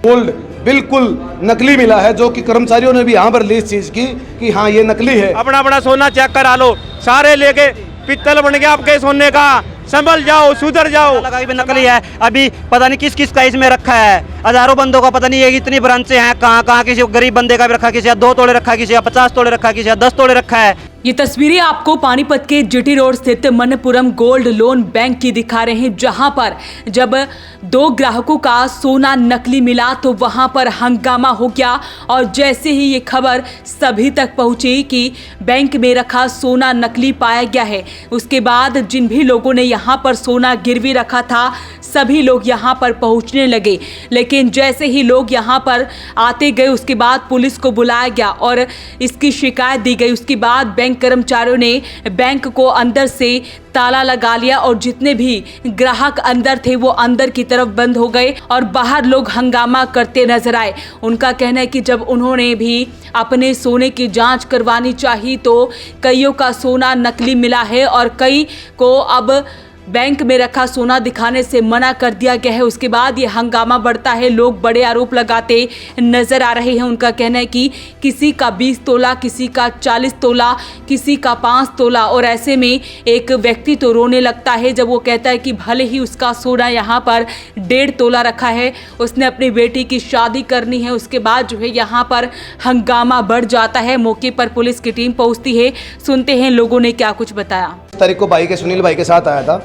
Gold बिल्कुल नकली मिला है, जो कि कर्मचारियों ने भी यहाँ पर ली इस चीज की कि हाँ ये नकली है। अपना अपना सोना चेक करा लो, सारे लेके पित्तल बन गया आपके सोने का, संभल जाओ, सुधर जाओ। लगा भी नकली है, अभी पता नहीं किस किस का इसमें रखा है, हजारों बंदों का पता नहीं है, इतनी ब्रांचें हैं, कहाँ कहाँ किसी गरीब बंदे का भी रखा, किसी 2 तोले रखा, किसी 50 तोले रखा, किसी 10 तोले रखा है। ये तस्वीरें आपको पानीपत के जीटी रोड स्थित मनपुरम गोल्ड लोन बैंक की दिखा रहे हैं, जहां पर जब 2 ग्राहकों का सोना नकली मिला तो वहां पर हंगामा हो गया। और जैसे ही ये खबर सभी तक पहुंची कि बैंक में रखा सोना नकली पाया गया है, उसके बाद जिन भी लोगों ने यहां पर सोना गिरवी रखा था सभी लोग यहां पर पहुंचने लगे। लेकिन जैसे ही लोग यहां पर आते गए उसके बाद पुलिस को बुलाया गया और इसकी शिकायत दी गई। उसके बाद बैंक कर्मचारियों ने बैंक को अंदर से ताला लगा लिया और जितने भी ग्राहक अंदर थे वो अंदर की तरफ बंद हो गए और बाहर लोग हंगामा करते नजर आए। उनका कहना है कि जब उन्होंने भी अपने सोने की जांच करवानी चाहिए तो कईयों का सोना नकली मिला है और कई को अब बैंक में रखा सोना दिखाने से मना कर दिया गया है। उसके बाद ये हंगामा बढ़ता है, लोग बड़े आरोप लगाते नजर आ रहे हैं। उनका कहना है कि किसी का 20 तोला, किसी का 40 तोला, किसी का 5 तोला, और ऐसे में एक व्यक्ति तो रोने लगता है जब वो कहता है कि भले ही उसका सोना यहाँ पर 1.5 तोला रखा है, उसने अपनी बेटी की शादी करनी है, उसके बाद जो है यहाँ पर हंगामा बढ़ जाता है। मौके पर पुलिस की टीम पहुँचती है, सुनते हैं लोगों ने क्या कुछ बताया। तारीख को भाई के सुनील भाई के साथ आया था,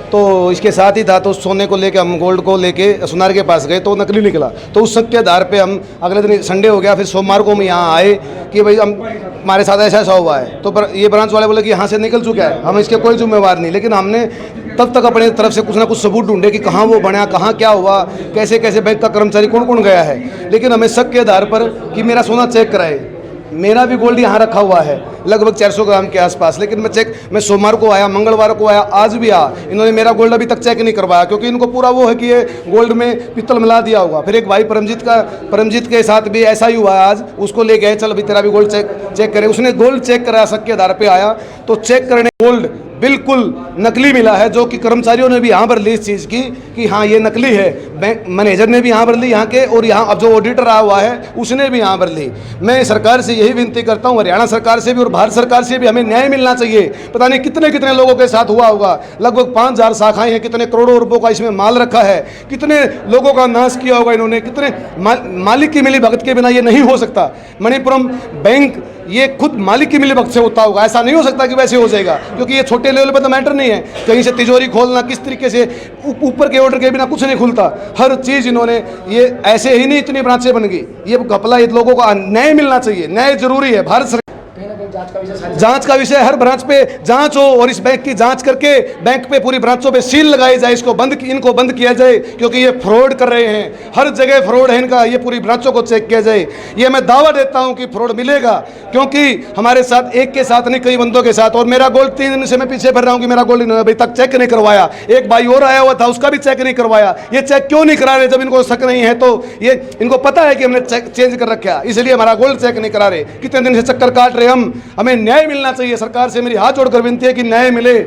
तो इसके साथ ही था, तो सोने को लेके हम गोल्ड को लेके सुनार के पास गए तो नकली निकला। तो उस शक के आधार पे हम अगले दिन संडे हो गया, फिर सोमवार को हम यहाँ आए कि भाई हम हमारे साथ ऐसा ऐसा हुआ है। तो पर ये ब्रांच वाले बोले कि यहाँ से निकल चुका है, हम इसके कोई जिम्मेवार नहीं। लेकिन हमने तब तक अपने तरफ से कुछ ना कुछ सबूत ढूंढे कि कहाँ वो बना, कहाँ क्या हुआ, कैसे कैसे बैंक का कर्मचारी कौन कौन गया है। लेकिन हमें शक के आधार पर कि मेरा सोना चेक कराए, मेरा भी गोल्ड यहाँ रखा हुआ है लगभग 400 ग्राम के आसपास। लेकिन मैं सोमवार को आया, मंगलवार को आया, आज भी आया, इन्होंने मेरा गोल्ड अभी तक चेक नहीं करवाया, क्योंकि इनको पूरा वो है कि ये गोल्ड में पित्तल मिला दिया होगा। फिर एक भाई परमजीत के साथ भी ऐसा ही हुआ, आज उसको ले गए, चल अभी तेरा भी गोल्ड चेक करे। उसने गोल्ड चेक करा, शक के आधार पर आया, तो चेक करने गोल्ड बिल्कुल नकली मिला है, जो कि कर्मचारियों ने भी यहाँ पर ली इस चीज़ की कि हाँ ये नकली है। बैंक मैनेजर ने भी यहाँ पर ली यहाँ के, और यहाँ अब जो ऑडिटर आया हुआ है उसने भी यहाँ पर ली। मैं सरकार से यही विनती करता हूँ, हरियाणा सरकार से भी और भारत सरकार से भी, हमें न्याय मिलना चाहिए। पता नहीं कितने कितने लोगों के साथ हुआ होगा, लगभग 5000 शाखाएँ हैं, कितने करोड़ों रुपयों का इसमें माल रखा है, कितने लोगों का नाश किया होगा इन्होंने, कितने मालिक की मिली भगत के बिना ये नहीं हो सकता। मणिपुरम बैंक ये खुद मालिक की मिलीभगत से होता होगा, ऐसा नहीं हो सकता कि वैसे हो जाएगा, क्योंकि ये छोटे लेवल पर तो मैटर नहीं है। कहीं से तिजोरी खोलना, किस तरीके से ऊपर के ऑर्डर के बिना कुछ नहीं खुलता, हर चीज़ इन्होंने, ये ऐसे ही नहीं इतनी ब्रांचें बन गई। ये घपला, ये लोगों को न्याय मिलना चाहिए, न्याय जरूरी है। भारत सरकार जांच का विषय, हर ब्रांच पे जांच हो और इस बैंक की जांच करके बैंक पे पूरी ब्रांचों पे सील लगाई जाए, इनको बंद किया जाए, क्योंकि ये फ्रॉड कर रहे हैं, हर जगह फ्रॉड है इनका। ये पूरी ब्रांचों को चेक किया जाए। ये मैं दावा देता हूं कि फ्रॉड मिलेगा, क्योंकि हमारे साथ एक के साथ नहीं, कई बंदों के साथ। और मेरा गोल्ड 3 दिन से मैं पीछे फिर रहा हूँ कि मेरा गोल्ड इन्होंने अभी तक चेक नहीं करवाया। एक भाई और आया हुआ था, उसका भी चेक नहीं करवाया। ये चेक क्यों नहीं करा रहे? जब इनको शक नहीं है तो ये इनको पता है कि हमने चेक चेंज कर रखा है, इसलिए हमारा गोल्ड चेक नहीं करा रहे। कितने दिन से चक्कर काट रहे हम, हमें न्याय मिलना चाहिए। सरकार से मेरी हाथ जोड़कर विनती है कि न्याय मिले।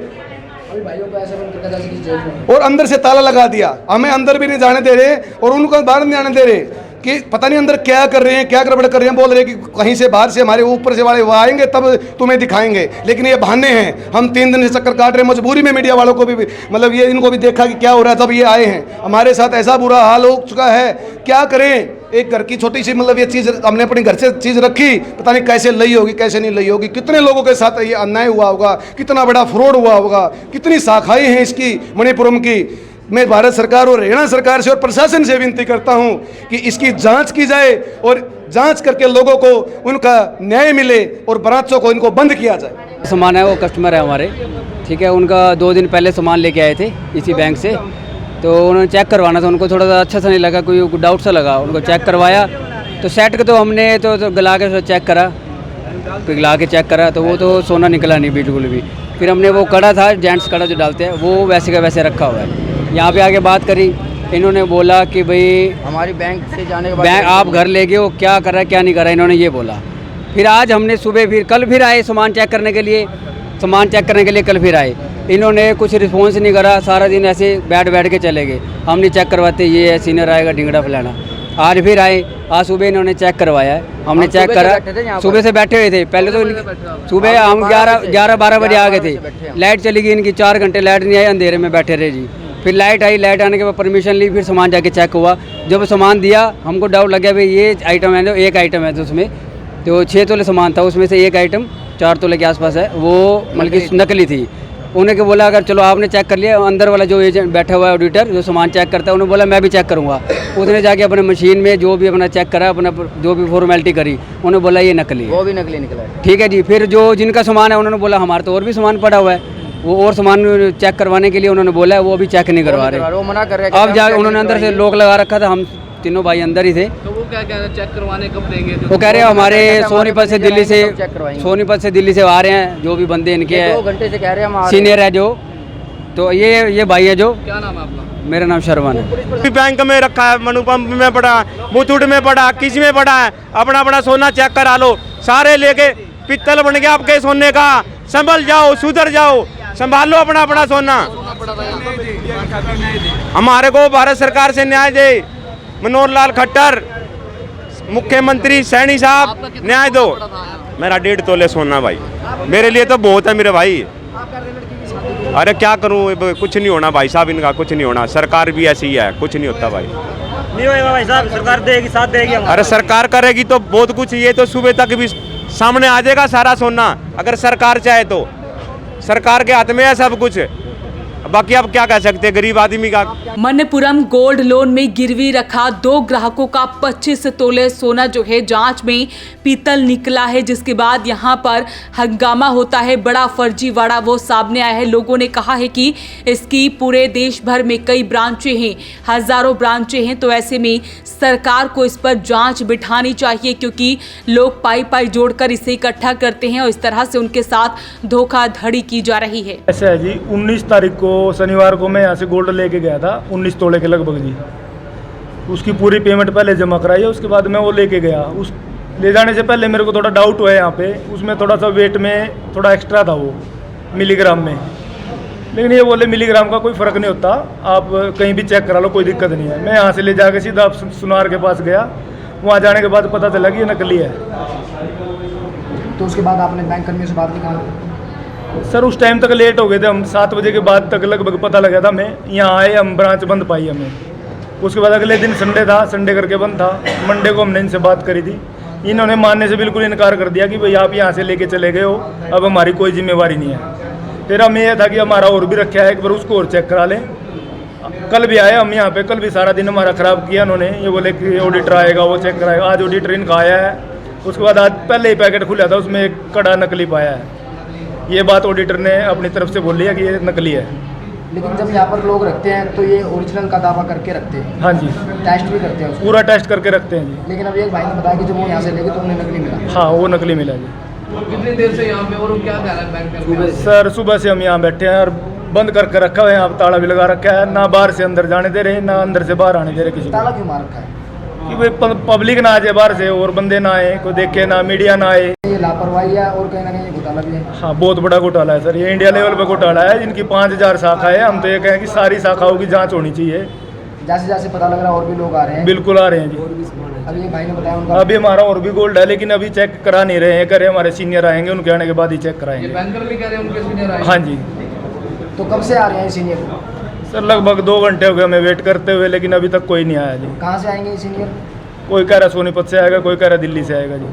और अंदर से ताला लगा दिया, हमें अंदर भी नहीं जाने दे रहे और उनको बाहर नहीं जाने दे रहे कि पता नहीं अंदर क्या कर रहे हैं, क्या गड़बड़ कर रहे हैं। बोल रहे हैं कि कहीं से बाहर से हमारे ऊपर से वाले वो आएंगे तब तुम्हें दिखाएंगे, लेकिन ये बहाने हैं। हम 3 दिन से चक्कर काट रहे हैं, मजबूरी में मीडिया वालों को भी मतलब ये इनको भी देखा कि क्या हो रहा है, तब ये आए हैं। हमारे साथ ऐसा बुरा हाल हो चुका है, क्या करें। एक घर की छोटी सी मतलब ये चीज़ हमने अपने घर से चीज़ रखी, पता नहीं कैसे लई होगी, कैसे नहीं लई होगी। कितने लोगों के साथ ये अन्याय हुआ होगा, कितना बड़ा फ्रॉड हुआ होगा, कितनी शाखाएं हैं इसकी मणिपुरम की। मैं भारत सरकार और हरियाणा सरकार से और प्रशासन से विनती करता हूं कि इसकी जांच की जाए और जांच करके लोगों को उनका न्याय मिले और ब्रांचों को इनको बंद किया जाए। सामान है, वो कस्टमर है हमारे, ठीक है, उनका 2 दिन पहले सामान लेके आए थे इसी बैंक से, तो उन्होंने चेक करवाना था। उनको थोड़ा सा अच्छा सा नहीं लगा, कोई डाउट सा लगा, उनको चेक करवाया तो सेट के तो हमने तो गला के चेक करा, पिघला के चेक करा तो वो तो सोना निकला नहीं बिल्कुल भी। फिर हमने वो कड़ा था, जेंट्स कड़ा जो डालते हैं, वो वैसे का वैसे रखा हुआ है। यहाँ पे आके बात करी, इन्होंने बोला कि भाई हमारी बैंक से जाने के बाद बैंक आप घर ले गए हो, क्या कर रहा है क्या नहीं कर रहा है, इन्होंने ये बोला। फिर आज हमने सुबह कल फिर आए सामान चेक करने के लिए, कल फिर आए, इन्होंने कुछ रिस्पॉन्स नहीं करा, सारा दिन ऐसे बैठ के चले गए। हम नहीं चेक करवाते, ये है सीनियर आएगा ढिंगड़ा फैलाना। आज फिर आए, आज सुबह इन्होंने चेक करवाया है, हमने चेक करा। सुबह से बैठे हुए थे, पहले तो सुबह हम 11-12 बजे आ गए थे, लाइट चली गई इनकी, 4 घंटे लाइट नहीं आई, अंधेरे में बैठे रहे जी। फिर लाइट आई, लाइट आने के बाद परमिशन ली, फिर सामान जाके चेक हुआ। जब सामान दिया हमको डाउट लग गया भाई ये आइटम है, एक आइटम है तो उसमें तो 6 तोले सामान था, उसमें से एक आइटम 4 तोले के आसपास है, वो मतलब कि नकली थी। उन्हें के बोला अगर चलो आपने चेक कर लिया, अंदर वाला जो एजेंट बैठा हुआ है ऑडिटर जो सामान चेक करता है, उन्होंने बोला मैं भी चेक करूँगा। उसने जाके अपने मशीन में जो भी अपना चेक करा, अपना जो भी फॉर्मेलिटी करी, उन्होंने बोला ये नकली है, वो भी नकली निकला है। ठीक है जी। फिर जो जिनका सामान है उन्होंने बोला हमारा तो और भी सामान पड़ा हुआ है, वो और सामान चेक करवाने के लिए उन्होंने बोला है, वो अभी चेक नहीं करवा रहे, वो मना कर रहे हैं। अब जाके उन्होंने अंदर से लॉक लगा रखा था, हम तीनों भाई अंदर ही थे। तो वो क्या कह रहे हैं, चेक करवाने कब देंगे? वो कह रहे हैं हमारे सोनीपत से दिल्ली से चेक करवाएंगे। सोनीपत से दिल्ली से आ रहे हैं, जो भी बंदे इनके 2 घंटे से कह रहे हैं हम सीनियर है जो, तो ये भाई है जो। क्या नाम है आपका? मेरा नाम शर्मा है। बैंक में रखा है, मनु पंप में पड़ा, मुथूट में पड़ा, किसी में पड़ा है, अपना अपना सोना चेक करा लो, सारे लेके पित्तल बन गया आपके सोने का। संभल जाओ, सुधर जाओ, संभाल लो अपना अपना सोना। हमारे को भारत सरकार से न्याय दे, मनोहर लाल खट्टर, मुख्यमंत्री सैनी साहब न्याय दो। मेरा 1.5 तोले सोना भाई, मेरे लिए तो बहुत है मेरे भाई। अरे क्या करूं, कुछ नहीं होना भाई साहब, इनका कुछ नहीं होना, सरकार भी ऐसी ही है, कुछ नहीं होता भाई। नहीं होएगा भाई साहब, सरकार देगी, साथ देगी। अरे सरकार करेगी तो बहुत कुछ, ये तो सुबह तक भी सामने आ जाएगा सारा सोना, अगर सरकार चाहे तो। सरकार के हाथ में है सब कुछ, बाकी अब क्या कह सकते हैं गरीब आदमी का। मणप्पुरम गोल्ड लोन में गिरवी रखा 2 ग्राहकों का 25 तोले सोना जो है जांच में पीतल निकला है, जिसके बाद यहां पर हंगामा होता है। बड़ा फर्जीवाड़ा वो सामने आया है। लोगों ने कहा है कि इसकी पूरे देश भर में कई ब्रांचें हैं, हजारों ब्रांचें हैं, तो ऐसे में सरकार को इस पर जांच बिठानी चाहिए, क्योंकि लोग पाई जोड़कर इसे इकट्ठा करते हैं और इस तरह से उनके साथ धोखाधड़ी की जा रही है। ऐसा है जी, 19 तारीख को शनिवार को मैं यहाँ से गोल्ड लेके गया था, 19 तोले के लगभग जी। उसकी पूरी पेमेंट पहले जमा कराई है, उसके बाद मैं वो लेके गया। उस ले जाने से पहले मेरे को थोड़ा डाउट हुआ है यहाँ पे, उसमें थोड़ा सा वेट में थोड़ा एक्स्ट्रा था वो मिलीग्राम में, लेकिन ये बोले मिलीग्राम का कोई फ़र्क नहीं होता, आप कहीं भी चेक करा लो, कोई दिक्कत नहीं है। मैं यहाँ से ले जाके सीधा सुनार के पास गया, वहाँ जाने के बाद पता चला कि ये नकली है। तो उसके बाद आपने बैंक कर्मियों से बात नहीं कहा? सर उस टाइम तक लेट हो गए थे हम, 7 बजे के बाद तक लगभग पता लगा था। मैं यहाँ आए, हम ब्रांच बंद पाई हमें। उसके बाद अगले दिन संडे था, संडे करके बंद था। मंडे को हमने इनसे बात करी थी, इन्होंने मानने से बिल्कुल इनकार कर दिया कि भाई आप यहाँ से लेके चले गए हो, अब हमारी कोई जिम्मेवारी नहीं है। फिर हमें यह था कि हमारा और भी रखा है, एक बार उसको और चेक करा लें। कल भी आए हम यहाँ पे, कल भी सारा दिन हमारा ख़राब किया उन्होंने। ये बोले कि ऑडिटर आएगा, वो चेक कराएगा। आज ऑडिटर इनका आया है, उसके बाद आज पहले ही पैकेट खुला था, उसमें एक कड़ा नकली पाया है। ये बात ऑडिटर ने अपनी तरफ से बोली है कि ये नकली है। लेकिन जब यहाँ पर लोग रखते हैं तो ये ओरिजिनल का दावा करके रखते हैं। हाँ जी, टेस्ट भी करते हैं उसको। पूरा टेस्ट करके रखते हैं जी। लेकिन अब एक भाई ने बताया कि जब वो यहाँ से लेके तो उन्हें नकली मिला। हाँ, वो नकली मिला जी। कितनी देर से यहाँ पे और क्या कह रहा है बैंक में? सर सुबह से हम यहाँ बैठे हैं और बंद करके रखा हुआ है, यहाँ ताला भी लगा रखा है, ना बाहर से अंदर जाने दे रहे, ना अंदर से बाहर आने दे रहे किसी को। ताला क्यों मार रखा है? कि भाई पब्लिक ना आ जाए बाहर से और बंदे ना आए, कोई देखे ना, मीडिया ना आए। ये लापरवाही है और कहीं ना कहीं ये घोटाला भी है। हाँ, बहुत बड़ा घोटाला है सर, ये इंडिया लेवल पे घोटाला है। जिनकी 5000 शाखा है, हम तो ये कहें कि सारी शाखाओं की जांच होनी चाहिए। जैसे जैसे पता लग रहा है और भी लोग आ रहे हैं। बिल्कुल आ रहे हैं जी। अभी ये भाई ने बताया उनका अभी हमारा और भी गोल्ड है, लेकिन अभी चेक करा नहीं रहे हैं, करे हमारे सीनियर आएंगे, उनके आने के बाद ही चेक ये कराएंगे। बैंकर भी कह रहे हैं उनके सीनियर आए। हाँ जी तो कब से आ रहे हैं सीनियर? सर, लगभग 2 घंटे हो गए हमें वेट करते हुए, लेकिन अभी तक कोई नहीं आया जी। कहाँ से आएंगे ये सीनियर? कोई कह रहा सोनीपत से आएगा, कोई कह रहा दिल्ली से आएगा जी।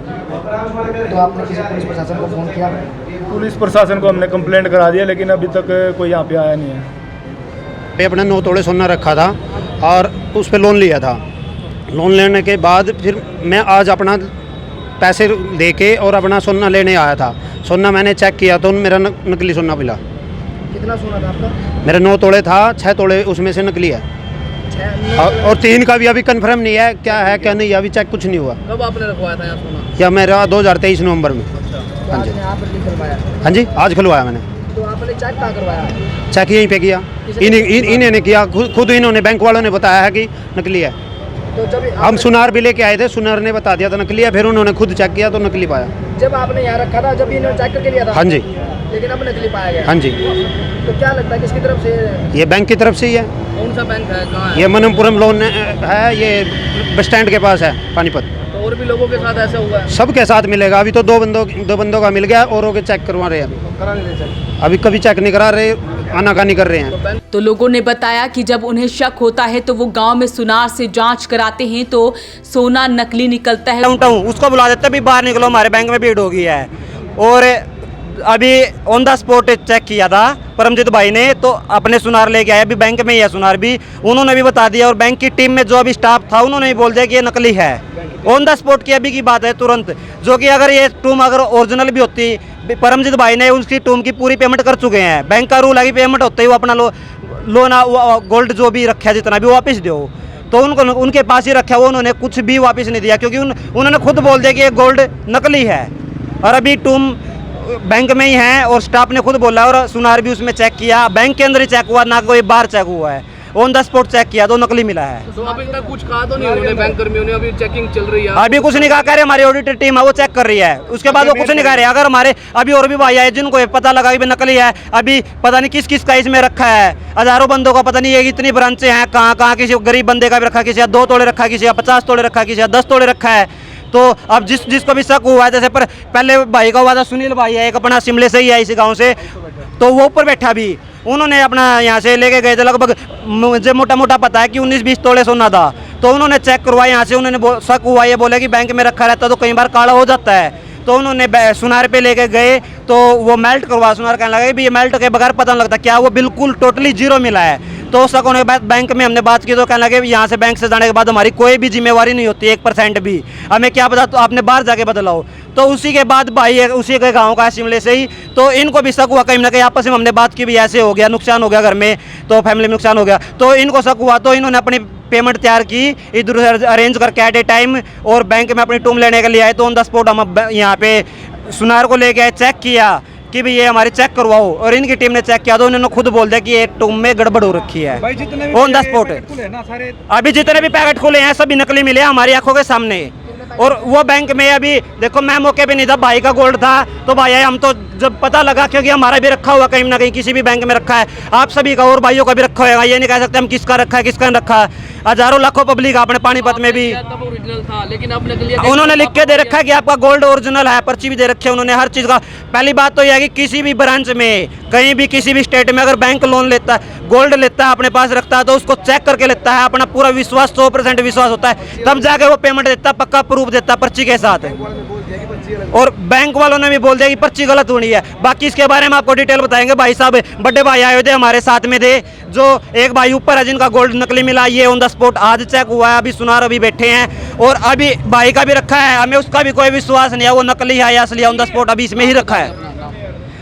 तो आपने किसी पुलिस प्रशासन को फ़ोन किया? पुलिस प्रशासन को हमने कंप्लेंट करा दिया, लेकिन अभी तक कोई यहाँ पे आया नहीं है। पे अपने 9 तोले सोना रखा था और उस पर लोन लिया था। लोन लेने के बाद फिर मैं आज अपना पैसे दे के और अपना सोना लेने आया था। सोना मैंने चेक किया तो मेरा नकली सोना मिला। कितना सोना था आपका? मेरा 9 तोले था, 6 तोले उसमें से नकली है। और 3 का भी अभी कंफर्म नहीं है, क्या है क्या नहीं, अभी चेक कुछ नहीं हुआ। कब आपने रखवाया था यहाँ सोना? या मेरा 2023 नवंबर में। तो आपने यहाँ पर नहीं करवाया? हाँ जी, आज खुलवाया मैंने। तो आपने चेक कहाँ करवाया? चेक यहीं पे किया, इन्हें किया, खुद इन्होंने बैंक वालों ने बताया है कि नकली है। तो जब हम सुनार भी लेके आए थे, सुनार ने बता दिया था नकली है, फिर उन्होंने खुद चेक किया तो नकली पाया। जब आपने यहाँ रखा था, जब इन्होंने चेक करके लिया था? हाँ जी। लेकिन अब नकली पाया गया? हाँ जी। तो क्या लगता है किसकी तरफ से? ये बैंक की तरफ से ही है। कौन सा बैंक है, कहाँ है? ये मनमपुरम लोन है, ये बस स्टैंड के पास है पानीपत। तो और भी लोगों के साथ ऐसा हुआ है? सबके साथ मिलेगा। अभी तो दो बंदों का मिल गया, औरों के चेक करवा रहे हैं अभी कभी चेक नहीं करा रहे, आनाकानी कर रहे हैं। तो लोगों ने बताया कि जब उन्हें शक होता है तो वो गांव में सुनार से जांच कराते हैं तो सोना नकली निकलता है। उसको बुला देते भी बाहर निकलो, हमारे बैंक में भीड़ हो गई है। और अभी ऑन द स्पॉट चेक किया था परमजीत भाई ने, तो अपने सुनार लेके आए, अभी बैंक में ही है सुनार भी, उन्होंने भी बता दिया। और बैंक की टीम में जो अभी स्टाफ था उन्होंने भी बोल दिया कि ये नकली है। ऑन द स्पॉट की अभी की बात है तुरंत, जो कि अगर ये टूम अगर ओरिजिनल भी होती, परमजीत भाई ने उसकी टूम की पूरी पेमेंट कर चुके हैं। बैंक का रूल है कि पेमेंट होते ही वो अपना लोन गोल्ड जो भी रखा है जितना भी वापस दो, तो उनके पास ही रखा वो, उन्होंने कुछ भी वापस नहीं दिया, क्योंकि उन्होंने खुद बोल दिया कि ये गोल्ड नकली है। और अभी टूम बैंक में ही है और स्टाफ ने खुद बोला, और सुनार भी उसमें चेक किया, बैंक के अंदर ही चेक हुआ, ना कोई बाहर चेक हुआ है। ऑन द स्पॉट चेक किया तो नकली मिला है। तो अभी तक कुछ कहा तो नहीं उन्होंने, बैंक कर्मियों ने? अभी चेकिंग चल रही है, अभी कुछ नहीं कहा, कह रहे हमारी ऑडिटर टीम है वो चेक कर रही है, उसके बाद वो कुछ नहीं कह रहे। अगर हमारे अभी और भी भाई आए जिनको ये पता लगा कि नकली है, अभी पता नहीं किस किस का इसमें रखा है, हजारों बंदों का पता नहीं है, इतनी ब्रांचें हैं, कहाँ कहाँ किसी गरीब बंदे का भी रखा, किसी 2 तोले रखा, किसी 50 तोले रखा, किसी 10 तोले रखा है। तो अब जिसको भी शक हुआ है, जैसे पर पहले भाई का हुआ था, सुनील भाई है एक अपना शिमले से ही है, इसी गांव से, तो वो ऊपर बैठा भी, उन्होंने अपना यहाँ से लेके गए थे, लगभग मुझे मोटा मोटा पता है कि 19-20 तोले सोना था। तो उन्होंने चेक करवाया यहाँ से, उन्होंने शक हुआ, ये बोले कि बैंक में रखा रहता तो कई बार काला हो जाता है। तो उन्होंने सुनार पे लेके गए तो वो मेल्ट करवा, सुनार कहने लगा भी ये मेल्ट के बगैर पता नहीं लगता क्या, वो बिल्कुल टोटली जीरो मिला है। तो शक होने के बाद बैंक में हमने बात की तो कहने लगे यहाँ से बैंक से जाने के बाद हमारी कोई भी जिम्मेवारी नहीं होती 1% भी, हमें क्या पता, तो आपने बाहर जाके बदलाओ। तो उसी के बाद भाई उसी के गांव का शिमले से ही, तो इनको भी शक हुआ कहीं ना कहीं, आपस में हमने बात की भी ऐसे हो गया, नुकसान हो गया घर में, तो फैमिली में नुकसान हो गया, तो इनको शक हुआ, तो इन्होंने अपनी पेमेंट तैयार की इधर उधर अरेंज करके एट ए टाइम, और बैंक में अपनी टूम लेने के लिए आए। तो ऑन द स्पॉट हम यहाँ पे सुनार को लेके आए, चेक किया कि भाई ये हमारी चेक करवाओ, और इनकी टीम ने चेक किया तो उन्होंने खुद बोल दिया कि ये टूम में गड़बड़ हो रखी है। ऑन द स्पॉट अभी जितने भी पैकेट खुले हैं सभी नकली मिले हमारी आंखों के सामने। और वो बैंक में अभी देखो, मैं मौके पे नहीं था, भाई का गोल्ड था, तो भाई हम तो जब पता लगा, क्योंकि हमारा भी रखा हुआ कहीं ना कहीं किसी भी बैंक में रखा है, आप सभी का और भाइयों का भी रखा होगा, ये नहीं कह सकते हम किसका रखा है किसका नहीं रखा है। हजारों लाखों पब्लिक अपने पानीपत में भी, तब ओरिजिनल था, लेकिन अब नकली उन्होंने लिख के दे रखा है कि आपका गोल्ड ओरिजिनल है, पर्ची भी दे रखी है उन्होंने हर चीज़ का। पहली बात तो यह है कि किसी भी ब्रांच में, कहीं भी किसी भी स्टेट में अगर बैंक लोन लेता है, गोल्ड लेता है, अपने पास रखता है, तो उसको चेक करके लेता है, अपना पूरा विश्वास 100% विश्वास होता है, तब जाके वो पेमेंट देता है, पक्का प्रूफ देता है पर्ची के साथ। और बैंक वालों ने भी बोल दिया कि पर्ची गलत होनी है। बाकी इसके बारे में आपको डिटेल बताएंगे, भाई साहब बड़े भाई आए थे हमारे साथ में थे, जो एक भाई ऊपर है जिनका गोल्ड नकली मिला, ये ऑन द स्पॉट आज चेक हुआ है, अभी सुनार अभी बैठे हैं, और अभी भाई का भी रखा है, हमें उसका भी कोई विश्वास नहीं है वो नकली है या असली है, ऑन द स्पॉट अभी इसमें ही रखा है।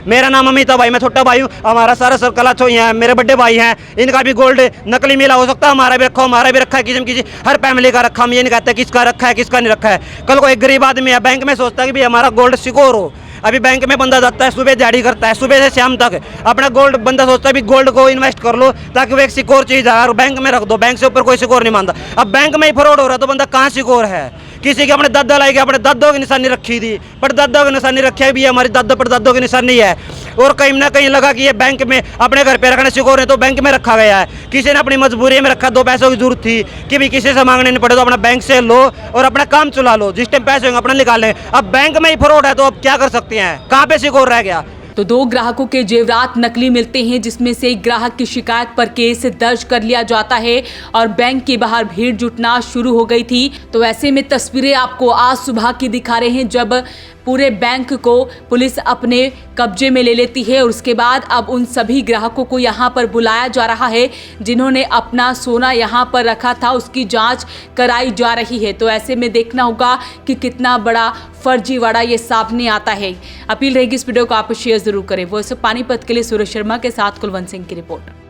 मेरा नाम अमित भाई, मैं छोटा भाई हूँ, हमारा सारा सर्कल अच्छा ही है, मेरे बड़े भाई हैं, इनका भी गोल्ड नकली मिला, हो सकता है हमारा भी रखा हो, हमारा भी रखा है, किसी हर फैमिली का रखा, हम ये नहीं कहते किसका रखा है किसका नहीं रखा है। कल को एक गरीब आदमी है बैंक में सोचता है कि भाई हमारा गोल्ड सिक्योर हो, अभी बैंक में बंदा जाता है, सुबह दिहाड़ी करता है, सुबह से शाम तक अपना गोल्ड, बंदा सोचता है भी गोल्ड को इन्वेस्ट कर लो ताकि वो एक सिक्योर चीज़ है, और बैंक में रख दो, बैंक से ऊपर कोई सिक्योर नहीं मानता। अब बैंक में ही फ्रॉड हो रहा है तो बंदा कहाँ सिक्योर है। किसी के अपने दादा लाएगा, अपने दादों की निशानी रखी थी, पर दादों की निशानी रखी है भी हमारी दादा पर दादों की निशानी है, और कहीं ना कहीं लगा कि ये बैंक में अपने घर पे रखने सिक्योर है तो बैंक में रखा गया है। किसी ने अपनी मजबूरी में रखा, 2 पैसों की जरूरत थी कि भी किसी से मांगने नहीं पड़े, तो अपना बैंक से लो और अपना काम चला लो, जिस टाइम पैसे होंगे अपना निकाल लें। अब बैंक में ही फ्रॉड है तो अब क्या कर सकते हैं, कहाँ पे सिक्योर रह गया। तो 2 ग्राहकों के जेवरात नकली मिलते हैं, जिसमें से एक ग्राहक की शिकायत पर केस दर्ज कर लिया जाता है और बैंक के बाहर भीड़ जुटना शुरू हो गई थी। तो ऐसे में तस्वीरें आपको आज सुबह की दिखा रहे हैं, जब पूरे बैंक को पुलिस अपने कब्जे में ले लेती है, और उसके बाद अब उन सभी ग्राहकों को यहाँ पर बुलाया जा रहा है जिन्होंने अपना सोना यहाँ पर रखा था, उसकी जांच कराई जा रही है। तो ऐसे में देखना होगा कि कितना बड़ा फर्जीवाड़ा ये सामने आता है। अपील रहेगी इस वीडियो को आप शेयर जरूर करें। वॉइस ऑफ पानीपत के लिए सुरेश शर्मा के साथ कुलवंत सिंह की रिपोर्ट।